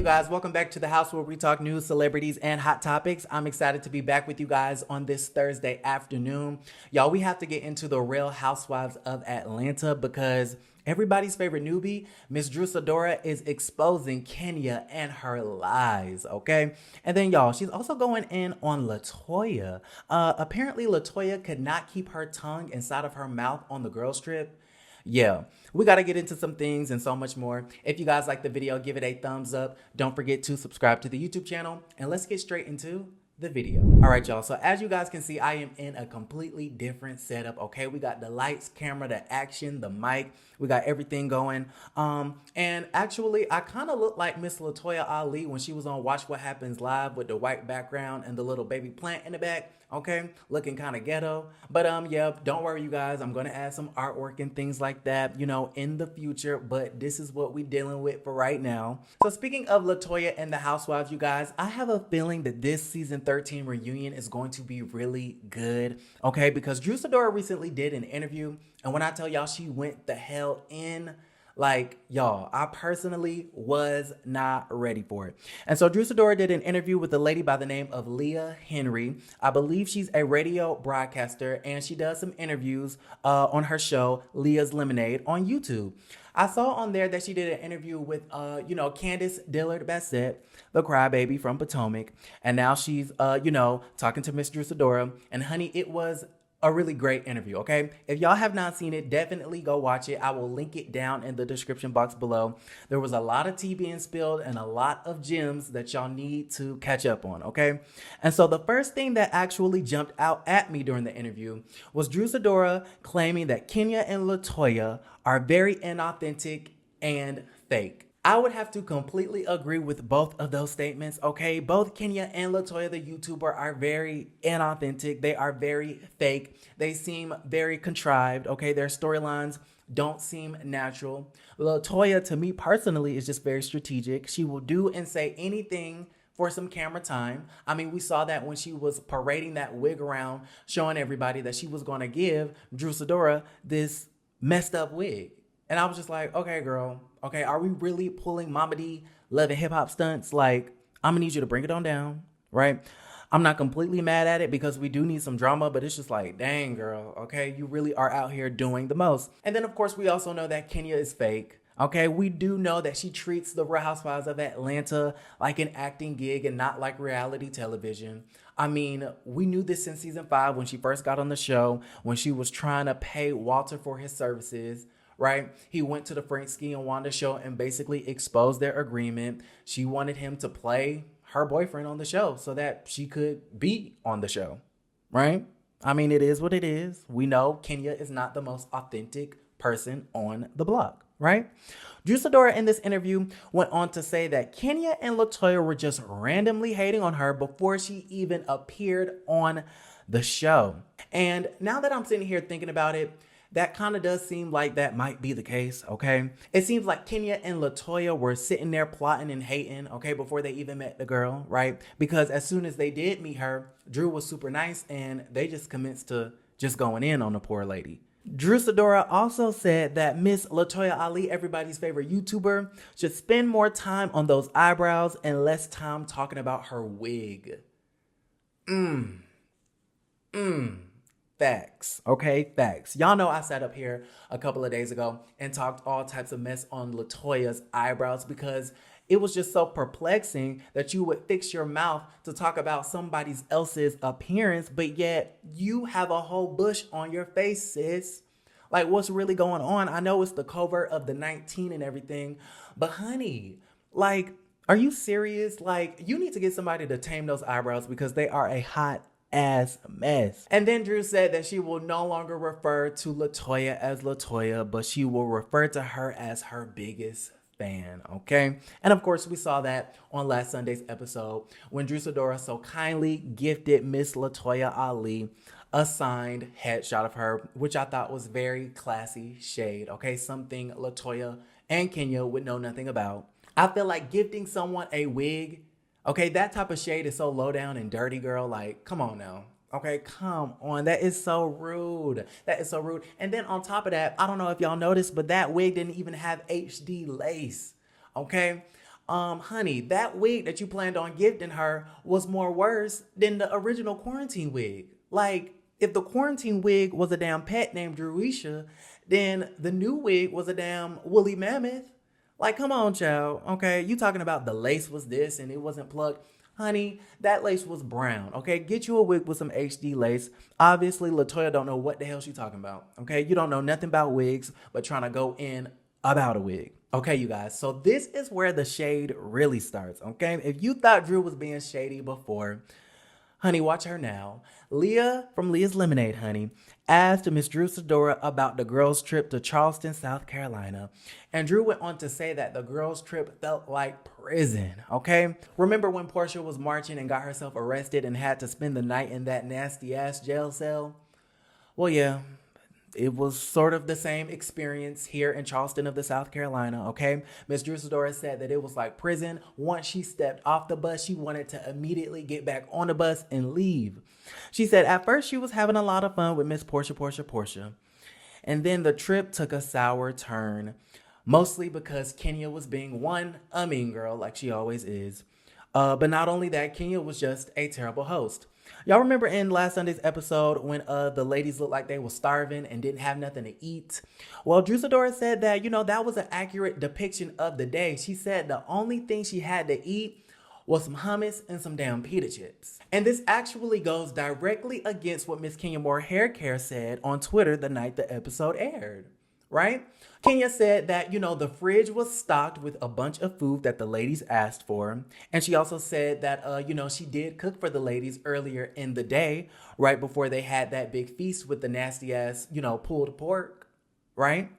you guys, welcome back to the house where we talk news, celebrities, and hot topics. I'm excited to be back with you guys on this Thursday afternoon. Y'all, we have to get into the Real Housewives of Atlanta because everybody's favorite newbie, Miss Sidora, is exposing Kenya and her lies, okay? And then, y'all, she's also going in on Latoya. Apparently, Latoya could not keep her tongue inside of her mouth on the girls trip. Yeah, we got to get into some things and so much more. If you guys like the video, give it a thumbs up. Don't forget to subscribe to the YouTube channel, and let's get straight into the video. All right, y'all. So as you guys can see, I am in a completely different setup. Okay, we got the lights, camera, the action, the mic. We got everything going. And actually, I kind of look like Miss Latoya Ali when she was on Watch What Happens Live with the white background and the little baby plant in the back. Okay, looking kind of ghetto. But yeah, don't worry, you guys. I'm gonna add some artwork and things like that, you know, in the future. But this is what we're dealing with for right now. So speaking of Latoya and the Housewives, you guys, I have a feeling that this season 13 reunion is going to be really good. Okay, because Sidora recently did an interview, and when I tell y'all she went the hell in, like, y'all, I personally was not ready for it. And so Sidora did an interview with a lady by the name of Leah Henry. I believe she's a radio broadcaster, and she does some interviews on her show, Leah's Lemonade, on YouTube. I saw on there that she did an interview with, Candace Dillard-Bassett, the crybaby from Potomac. And now she's, talking to Miss Sidora. And honey, it was a really great interview, okay? If y'all have not seen it, definitely go watch it. I will link it down in the description box below. There was a lot of tea being spilled and a lot of gems that y'all need to catch up on, okay? And so the first thing that actually jumped out at me during the interview was Sidora claiming that Kenya and Latoya are very inauthentic and fake. I would have to completely agree with both of those statements, okay? Both Kenya and Latoya, the YouTuber, are very inauthentic. They are very fake. They seem very contrived, okay? Their storylines don't seem natural. Latoya, to me personally, is just very strategic. She will do and say anything for some camera time. I mean, we saw that when she was parading that wig around, showing everybody that she was going to give Sidora this messed up wig. And I was just like, okay, girl, okay, are we really pulling Mama D Love and Hip Hop stunts? Like, I'm gonna need you to bring it on down, right? I'm not completely mad at it because we do need some drama, but it's just like, dang, girl, okay, you really are out here doing the most. And then, of course, we also know that Kenya is fake. Okay, we do know that she treats the Real Housewives of Atlanta like an acting gig and not like reality television. I mean, we knew this in season 5 when she first got on the show, when she was trying to pay Walter for his services. Right? He went to the Frank Ski and Wanda show and basically exposed their agreement. She wanted him to play her boyfriend on the show so that she could be on the show. Right? I mean, it is what it is. We know Kenya is not the most authentic person on the block. Right? Sidora in this interview went on to say that Kenya and Latoya were just randomly hating on her before she even appeared on the show. And now that I'm sitting here thinking about it, that kind of does seem like that might be the case, okay? It seems like Kenya and Latoya were sitting there plotting and hating, okay, before they even met the girl, right? Because as soon as they did meet her, Drew was super nice and they just commenced to just going in on the poor lady. Sidora also said that Miss Latoya Ali, everybody's favorite YouTuber, should spend more time on those eyebrows and less time talking about her wig. Facts, okay? Facts. Y'all know I sat up here a couple of days ago and talked all types of mess on Latoya's eyebrows because it was just so perplexing that you would fix your mouth to talk about somebody else's appearance, but yet you have a whole bush on your face, sis. Like, what's really going on? I know it's the covert of the 19 and everything, but honey, like, are you serious? Like, you need to get somebody to tame those eyebrows because they are a hot ass mess. And then Drew said that she will no longer refer to Latoya as Latoya, but she will refer to her as her biggest fan, okay? And of course, we saw that on last Sunday's episode when Sidora so kindly gifted Miss Latoya Ali a signed headshot of her, which I thought was very classy shade, okay? Something Latoya and Kenya would know nothing about. I feel like gifting someone a wig, okay, that type of shade is so low down and dirty, girl. Like, come on now. Okay, come on. That is so rude. That is so rude. And then on top of that, I don't know if y'all noticed, but that wig didn't even have HD lace. Okay. honey, that wig that you planned on gifting her was more worse than the original quarantine wig. Like, if the quarantine wig was a damn pet named Druisha, then the new wig was a damn woolly mammoth. Like, come on, child. Okay, you talking about the lace was this and it wasn't plucked. Honey, that lace was brown. Okay, get you a wig with some HD lace. Obviously, Latoya don't know what the hell she talking about. Okay, you don't know nothing about wigs, but trying to go in about a wig. Okay, you guys. So this is where the shade really starts. Okay, if you thought Drew was being shady before, honey, watch her now. Leah from Leah's Lemonade, honey, asked Miss Drew Sidora about the girls' trip to Charleston, South Carolina. And Drew went on to say that the girls' trip felt like prison, okay? Remember when Portia was marching and got herself arrested and had to spend the night in that nasty-ass jail cell? Well, yeah. It was sort of the same experience here in Charleston of the South Carolina, okay? Miss Drew Sidora said that it was like prison. Once she stepped off the bus, she wanted to immediately get back on the bus and leave. She said at first she was having a lot of fun with Miss Portia. And then the trip took a sour turn, mostly because Kenya was being one, a mean girl, like she always is. But not only that, Kenya was just a terrible host. Y'all remember in last Sunday's episode when the ladies looked like they were starving and didn't have nothing to eat? Well, Drew Sidora said that, that was an accurate depiction of the day. She said the only thing she had to eat was some hummus and some damn pita chips. And this actually goes directly against what Miss Kenya Moore Hair Care said on Twitter the night the episode aired, right? Kenya said that, the fridge was stocked with a bunch of food that the ladies asked for. And she also said that, she did cook for the ladies earlier in the day, right before they had that big feast with the nasty ass, pulled pork, right?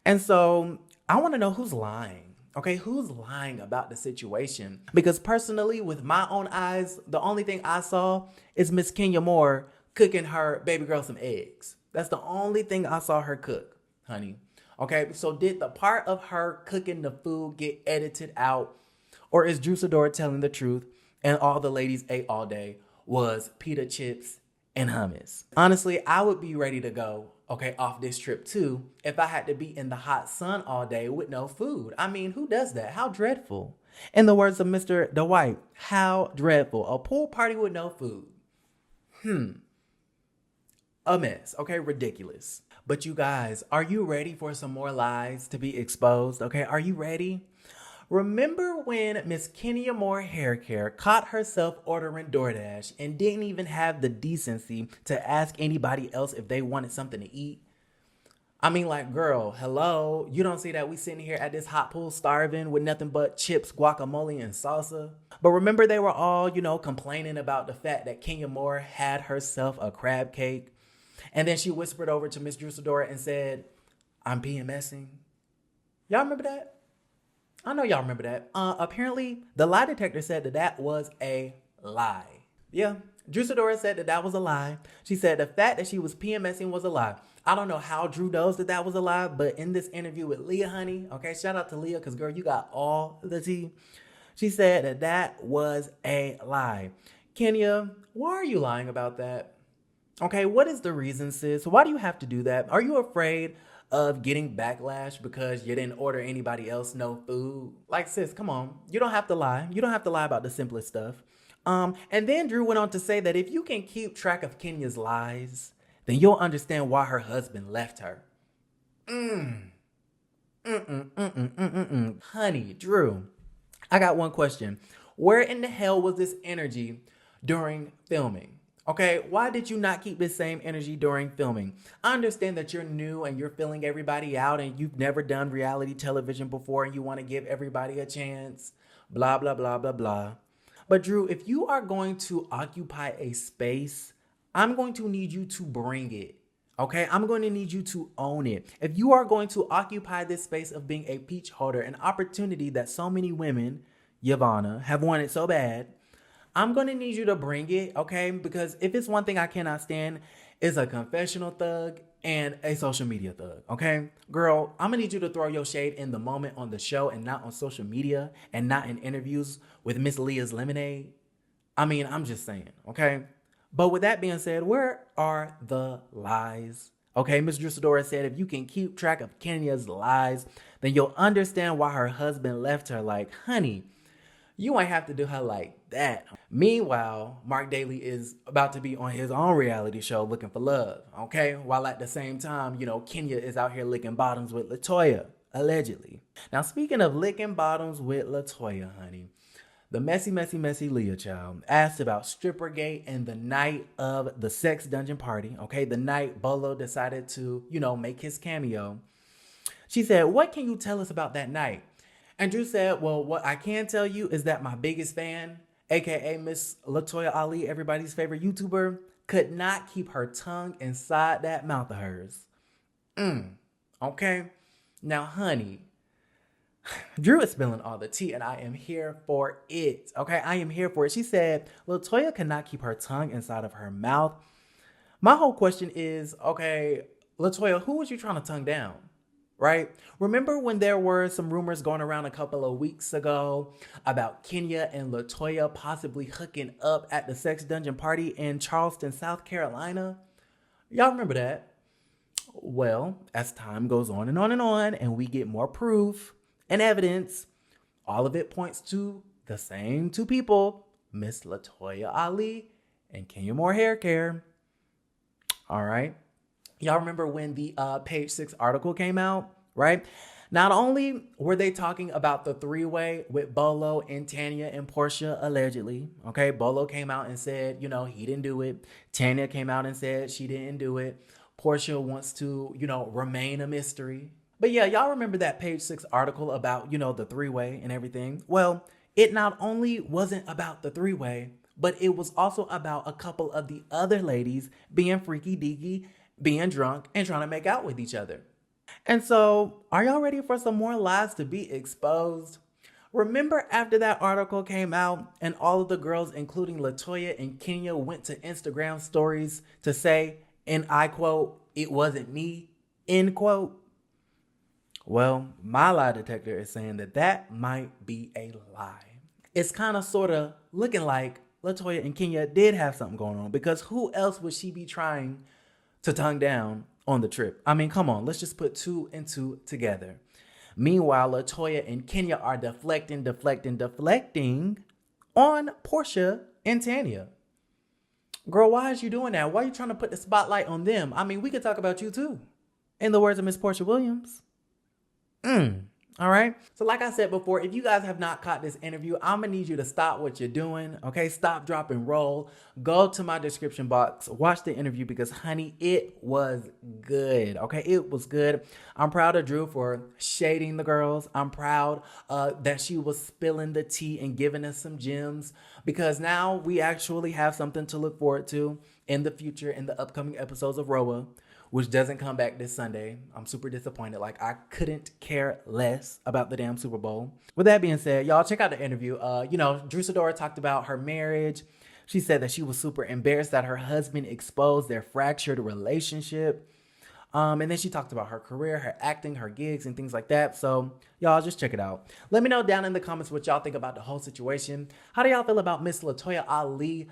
And so I want to know who's lying. Okay, who's lying about the situation? Because personally, with my own eyes, the only thing I saw is Miss Kenya Moore cooking her baby girl some eggs. That's the only thing I saw her cook, honey. Okay, so did the part of her cooking the food get edited out? Or is Drew Sidora telling the truth and all the ladies ate all day was pita chips and hummus? Honestly, I would be ready to go, off this trip too, if I had to be in the hot sun all day with no food. I mean, who does that? How dreadful. In the words of Mr. Dwight, how dreadful. A pool party with no food. A mess, ridiculous. But you guys, are you ready for some more lies to be exposed? Are you ready? Remember when Miss Kenya Moore Hair Care caught herself ordering DoorDash and didn't even have the decency to ask anybody else if they wanted something to eat? I mean, girl, hello? You don't see that we sitting here at this hot pool starving with nothing but chips, guacamole, and salsa? But remember they were all, complaining about the fact that Kenya Moore had herself a crab cake. And then she whispered over to Miss Drew Sidora and said, I'm PMSing. Y'all remember that? I know y'all remember that. Apparently, the lie detector said that was a lie. Yeah, Drew Sidora said that was a lie. She said the fact that she was PMSing was a lie. I don't know how Drew knows that was a lie, but in this interview with Leah, honey, shout out to Leah, because, girl, you got all the tea. She said that was a lie. Kenya, why are you lying about that? What is the reason, sis? Why do you have to do that? Are you afraid of getting backlash because you didn't order anybody else no food? Sis, come on. You don't have to lie. You don't have to lie about the simplest stuff. And then Drew went on to say that if you can keep track of Kenya's lies, then you'll understand why her husband left her. Honey, Drew, I got one question. Where in the hell was this energy during filming? Why did you not keep this same energy during filming? I understand that you're new and you're filling everybody out and you've never done reality television before and you want to give everybody a chance. Blah, blah, blah, blah, blah. But Drew, if you are going to occupy a space, I'm going to need you to bring it. I'm going to need you to own it. If you are going to occupy this space of being a peach holder, an opportunity that so many women, Yvonne, have wanted so bad, I'm going to need you to bring it, Because if it's one thing I cannot stand, it's a confessional thug and a social media thug, Girl, I'm going to need you to throw your shade in the moment on the show and not on social media and not in interviews with Miss Leah's Lemonade. I mean, I'm just saying, But with that being said, where are the lies? Okay, Miss Sidora said if you can keep track of Kenya's lies, then you'll understand why her husband left her. Like, honey, you ain't have to do her like that. Meanwhile, Mark Daly is about to be on his own reality show looking for love, okay? While at the same time, Kenya is out here licking bottoms with Latoya, allegedly. Now, speaking of licking bottoms with Latoya, honey, the messy Leah child asked about Strippergate and the night of the sex dungeon party, okay? The night Bolo decided to, make his cameo. She said, what can you tell us about that night? And Drew said, well, what I can tell you is that my biggest fan, aka Miss Latoya Ali, everybody's favorite YouTuber, could not keep her tongue inside that mouth of hers. Okay? Now, honey, Drew is spilling all the tea and I am here for it. Okay? I am here for it. She said, Latoya could not keep her tongue inside of her mouth. My whole question is, okay, Latoya, who was you trying to tongue down? Right? Remember when there were some rumors going around a couple of weeks ago about Kenya and Latoya possibly hooking up at the sex dungeon party in Charleston, South Carolina? Y'all remember that? Well, as time goes on and on and on, and we get more proof and evidence, all of it points to the same two people, Miss Latoya Ali and Kenya Moore Hair Care. All right. Y'all remember when the Page 6 article came out, right? Not only were they talking about the three-way with Bolo and Tanya and Portia, allegedly, okay? Bolo came out and said, he didn't do it. Tanya came out and said she didn't do it. Portia wants to, remain a mystery. But yeah, y'all remember that Page 6 article about, the three-way and everything? Well, it not only wasn't about the three-way, but it was also about a couple of the other ladies being freaky deaky, being drunk, and trying to make out with each other. And so, are y'all ready for some more lies to be exposed? Remember after that article came out and all of the girls, including Latoya and Kenya, went to Instagram stories to say, and I quote, it wasn't me, end quote? Well, my lie detector is saying that might be a lie. It's kind of sort of looking like Latoya and Kenya did have something going on, because who else would she be trying to tongue down on the trip? I mean, come on, let's just put two and two together. Meanwhile, Latoya and Kenya are deflecting on Portia and Tanya. Girl, why is you doing that? Why are you trying to put the spotlight on them? I mean, we could talk about you too. In the words of Miss Portia Williams. All right. So like I said before, if you guys have not caught this interview, I'm going to need you to stop what you're doing. Okay. Stop, drop, and roll. Go to my description box. Watch the interview because, honey, it was good. Okay. It was good. I'm proud of Drew for shading the girls. I'm proud that she was spilling the tea and giving us some gems, because now we actually have something to look forward to in the future in the upcoming episodes of RHOA, which doesn't come back this Sunday. I'm super disappointed. Like, I couldn't care less about the damn Super Bowl. With that being said, y'all check out the interview. Drew Sidora talked about her marriage. She said that she was super embarrassed that her husband exposed their fractured relationship. And then she talked about her career, her acting, her gigs, and things like that. So y'all just check it out. Let me know down in the comments what y'all think about the whole situation. How do y'all feel about Miss Latoya Ali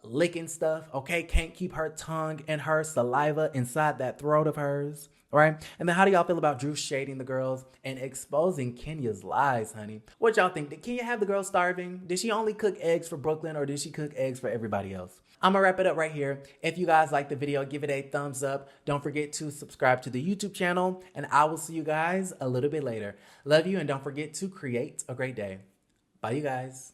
licking stuff? Okay, can't keep her tongue and her saliva inside that throat of hers. All right. And then how do y'all feel about Drew shading the girls and exposing Kenya's lies, honey? What y'all think? Did Kenya have the girls starving? Did she only cook eggs for Brooklyn, or did she cook eggs for everybody else? I'm gonna wrap it up right here. If you guys like the video, give it a thumbs up. Don't forget to subscribe to the YouTube channel, and I will see you guys a little bit later. Love you, and don't forget to create a great day. Bye, you guys.